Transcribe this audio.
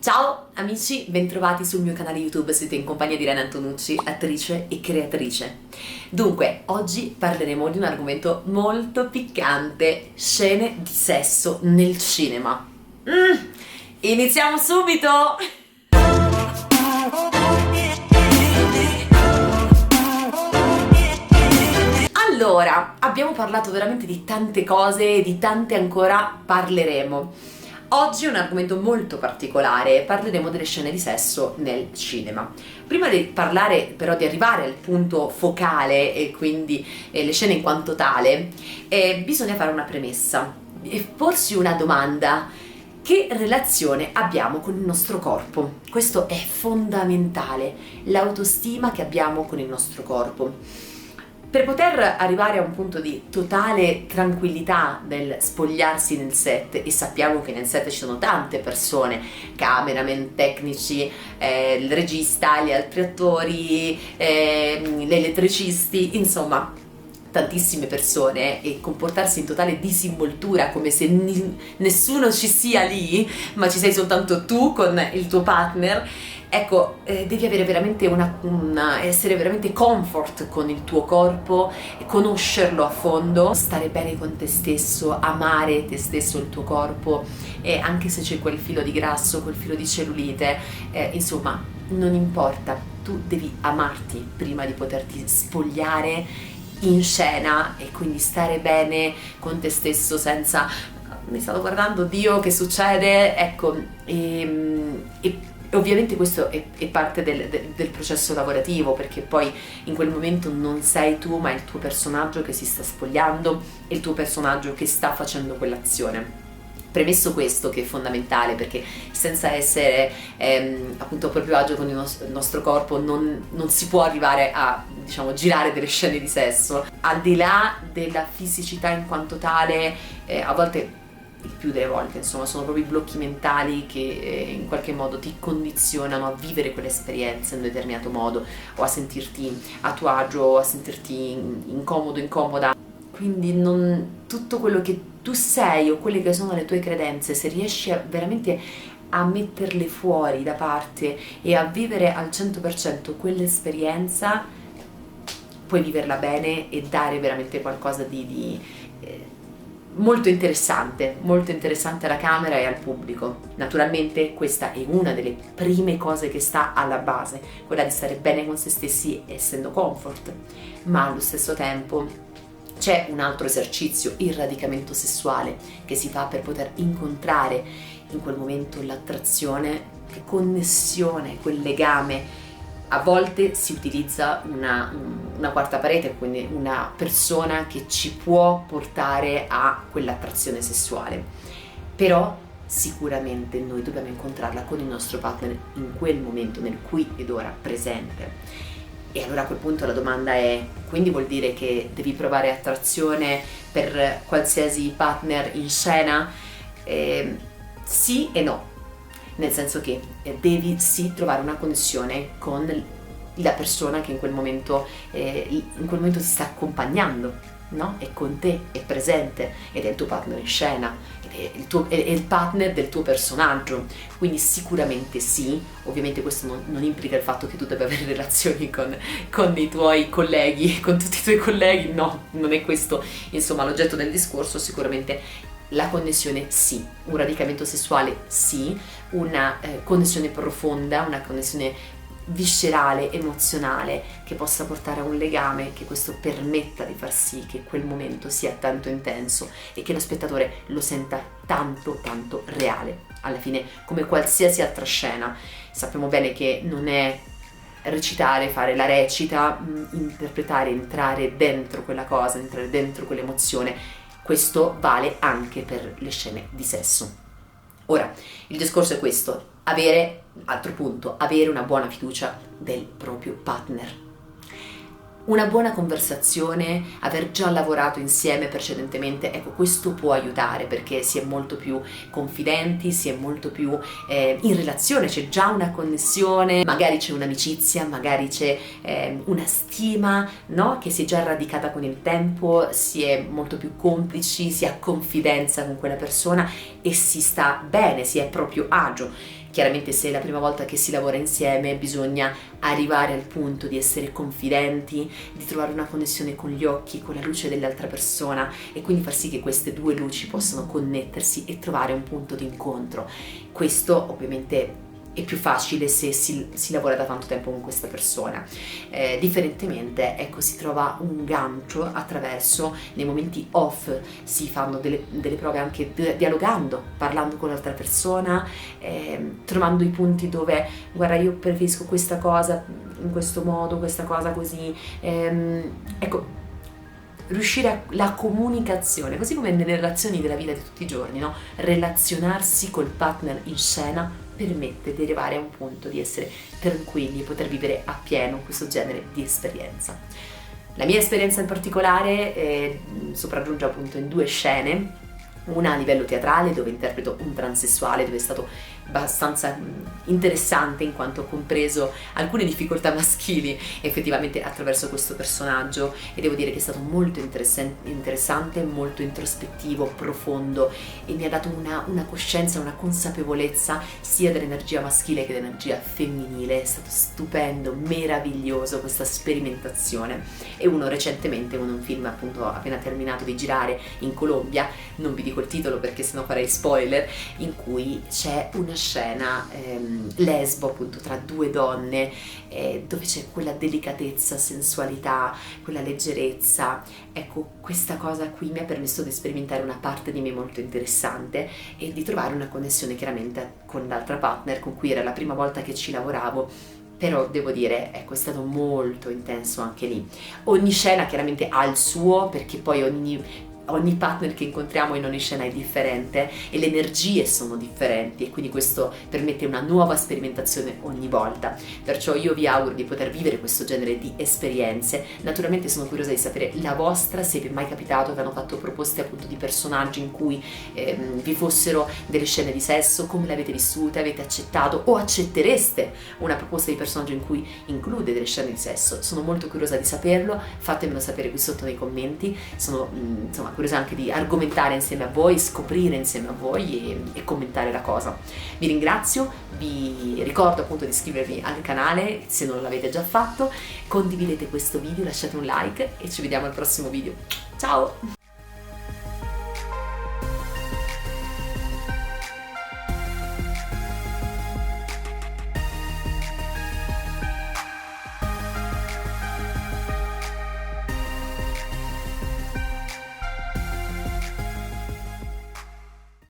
Ciao amici, bentrovati sul mio canale YouTube, siete in compagnia di Irene Antonucci, attrice e creatrice. Dunque, oggi parleremo di un argomento molto piccante, scene di sesso nel cinema. Iniziamo subito! Allora, abbiamo parlato veramente di tante cose e di tante ancora parleremo. Oggi è un argomento molto particolare, parleremo delle scene di sesso nel cinema. Prima di parlare però di arrivare al punto focale e quindi le scene in quanto tale, bisogna fare una premessa e porsi una domanda: che relazione abbiamo con il nostro corpo? Questo è fondamentale, l'autostima che abbiamo con il nostro corpo. Per poter arrivare a un punto di totale tranquillità nel spogliarsi nel set, e sappiamo che nel set ci sono tante persone, cameraman, tecnici, il regista, gli altri attori, gli elettricisti, insomma tantissime persone, e comportarsi in totale disinvoltura come se nessuno ci sia lì, ma ci sei soltanto tu con il tuo partner. Ecco, devi avere veramente essere veramente comfort con il tuo corpo, conoscerlo a fondo, stare bene con te stesso, amare te stesso, il tuo corpo, e anche se c'è quel filo di grasso, quel filo di cellulite, insomma, non importa, tu devi amarti prima di poterti spogliare in scena e quindi stare bene con te stesso senza mi stavo guardando, Dio, che succede? Ecco, e ovviamente questo è parte del processo lavorativo, perché poi in quel momento non sei tu, ma è il tuo personaggio che si sta spogliando, è il tuo personaggio che sta facendo quell'azione. Premesso questo, che è fondamentale, perché senza essere appunto a proprio agio con il nostro corpo non si può arrivare a, diciamo, girare delle scene di sesso. Al di là della fisicità in quanto tale, a volte, il più delle volte, insomma, sono proprio i blocchi mentali che in qualche modo ti condizionano a vivere quell'esperienza in un determinato modo, o a sentirti a tuo agio, o a sentirti incomodo, incomoda. Quindi tutto quello che tu sei o quelle che sono le tue credenze, se riesci veramente a metterle fuori da parte e a vivere al 100% quell'esperienza, puoi viverla bene e dare veramente qualcosa di molto interessante alla camera e al pubblico. Naturalmente questa è una delle prime cose che sta alla base, quella di stare bene con se stessi essendo comfort, ma allo stesso tempo c'è un altro esercizio, il radicamento sessuale, che si fa per poter incontrare in quel momento l'attrazione, che connessione, quel legame. A volte si utilizza una quarta parete, quindi una persona che ci può portare a quell'attrazione sessuale, però sicuramente noi dobbiamo incontrarla con il nostro partner in quel momento, nel qui ed ora presente. E allora a quel punto la domanda è: quindi vuol dire che devi provare attrazione per qualsiasi partner in scena? Sì e no. Nel senso che devi sì trovare una connessione con la persona che in quel momento ti sta accompagnando, no? È con te, è presente, ed è il tuo partner in scena, è il partner del tuo personaggio. Quindi sicuramente sì. Ovviamente questo non implica il fatto che tu debba avere relazioni con i tuoi colleghi, con tutti i tuoi colleghi, no, non è questo insomma l'oggetto del discorso. Sicuramente la connessione sì, un radicamento sessuale sì, una connessione profonda, una connessione viscerale, emozionale, che possa portare a un legame, che questo permetta di far sì che quel momento sia tanto intenso e che lo spettatore lo senta tanto tanto reale. Alla fine, come qualsiasi altra scena, sappiamo bene che non è recitare, fare la recita, interpretare, entrare dentro quella cosa, entrare dentro quell'emozione. Questo vale anche per le scene di sesso. Ora, il discorso è questo: altro punto, avere una buona fiducia del proprio partner. Una buona conversazione, aver già lavorato insieme precedentemente, ecco, questo può aiutare, perché si è molto più confidenti, si è molto più in relazione, c'è già una connessione, magari c'è un'amicizia, magari c'è una stima, no? Che si è già radicata con il tempo, si è molto più complici, si ha confidenza con quella persona e si sta bene, si è proprio agio. Chiaramente se è la prima volta che si lavora insieme bisogna arrivare al punto di essere confidenti, di trovare una connessione con gli occhi, con la luce dell'altra persona e quindi far sì che queste due luci possano connettersi e trovare un punto di incontro. Questo ovviamente è più facile se si lavora da tanto tempo con questa persona. Differentemente, ecco, si trova un gancio attraverso, nei momenti off, si fanno delle prove anche dialogando, parlando con l'altra persona, trovando i punti dove, guarda, io preferisco questa cosa in questo modo, questa cosa così, ecco, riuscire la comunicazione, così come nelle relazioni della vita di tutti i giorni, no? Relazionarsi col partner in scena permette di arrivare a un punto di essere tranquilli e poter vivere appieno questo genere di esperienza. La mia esperienza in particolare sopraggiunge appunto in 2 scene, una a livello teatrale dove interpreto un transessuale, dove è stato abbastanza interessante in quanto ho compreso alcune difficoltà maschili effettivamente attraverso questo personaggio e devo dire che è stato molto interessante, molto introspettivo, profondo e mi ha dato una coscienza, una consapevolezza sia dell'energia maschile che dell'energia femminile. È stato stupendo, meraviglioso questa sperimentazione. E recentemente un film appunto appena terminato di girare in Colombia, non vi dico il titolo perché sennò farei spoiler, in cui c'è una scena lesbo appunto tra 2 donne dove c'è quella delicatezza, sensualità, quella leggerezza. Ecco, questa cosa qui mi ha permesso di sperimentare una parte di me molto interessante e di trovare una connessione chiaramente con l'altra partner con cui era la prima volta che ci lavoravo. Però devo dire, ecco, è stato molto intenso anche lì. Ogni scena chiaramente ha il suo, perché poi ogni partner che incontriamo in ogni scena è differente e le energie sono differenti e quindi questo permette una nuova sperimentazione ogni volta. Perciò io vi auguro di poter vivere questo genere di esperienze. Naturalmente sono curiosa di sapere la vostra, se vi è mai capitato che hanno fatto proposte appunto di personaggi in cui vi fossero delle scene di sesso, come le avete vissute, avete accettato o accettereste una proposta di personaggio in cui include delle scene di sesso. Sono molto curiosa di saperlo, fatemelo sapere qui sotto nei commenti. Sono insomma curiosa anche di argomentare insieme a voi, scoprire insieme a voi e commentare la cosa. Vi ringrazio, vi ricordo appunto di iscrivervi al canale se non l'avete già fatto, condividete questo video, lasciate un like e ci vediamo al prossimo video. Ciao!